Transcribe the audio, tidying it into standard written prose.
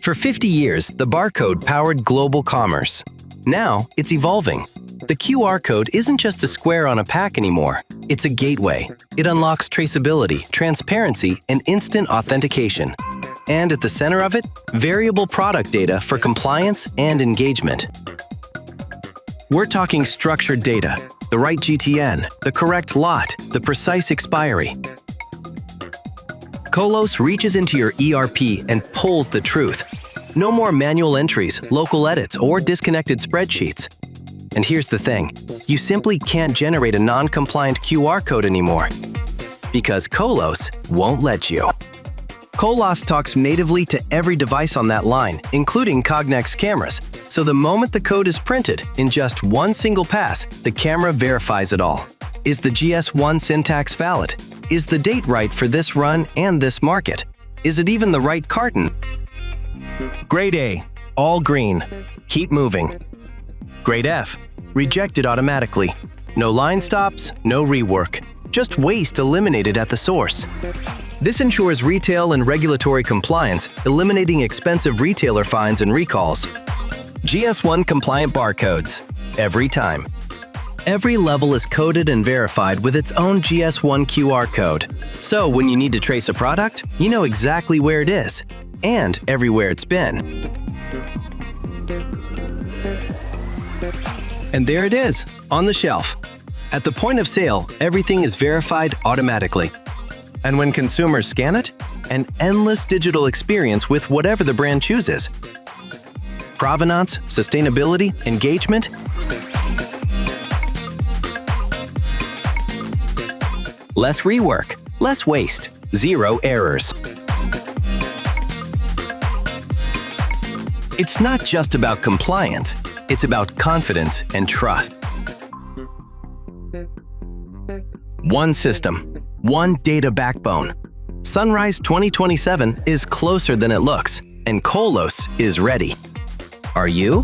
For 50 years, the barcode powered global commerce. Now, it's evolving. The QR code isn't just a square on a pack anymore. It's a gateway. It unlocks traceability, transparency, and instant authentication. And at the center of it, variable product data for compliance and engagement. We're talking structured data, the right GTN, the correct lot, the precise expiry. CoLOS reaches into your ERP and pulls the truth. No more manual entries, local edits, or disconnected spreadsheets. And here's the thing, you simply can't generate a non-compliant QR code anymore, because CoLOS won't let you. CoLOS talks natively to every device on that line, including Cognex cameras. So the moment the code is printed, in just one single pass, the camera verifies it all. Is the GS1 syntax valid? Is the date right for this run and this market? Is it even the right carton? Grade A, all green. Keep moving. Grade F, rejected automatically. No line stops, no rework. Just waste eliminated at the source. This ensures retail and regulatory compliance, eliminating expensive retailer fines and recalls. GS1 compliant barcodes, every time. Every level is coded and verified with its own GS1 QR code. So when you need to trace a product, you know exactly where it is, and everywhere it's been. And there it is, on the shelf. At the point of sale, everything is verified automatically. And when consumers scan it, an endless digital experience with whatever the brand chooses. Provenance, sustainability, engagement. Less rework, less waste, zero errors. It's not just about compliance, it's about confidence and trust. One system, one data backbone. Sunrise 2027 is closer than it looks, and CoLOS is ready. Are you?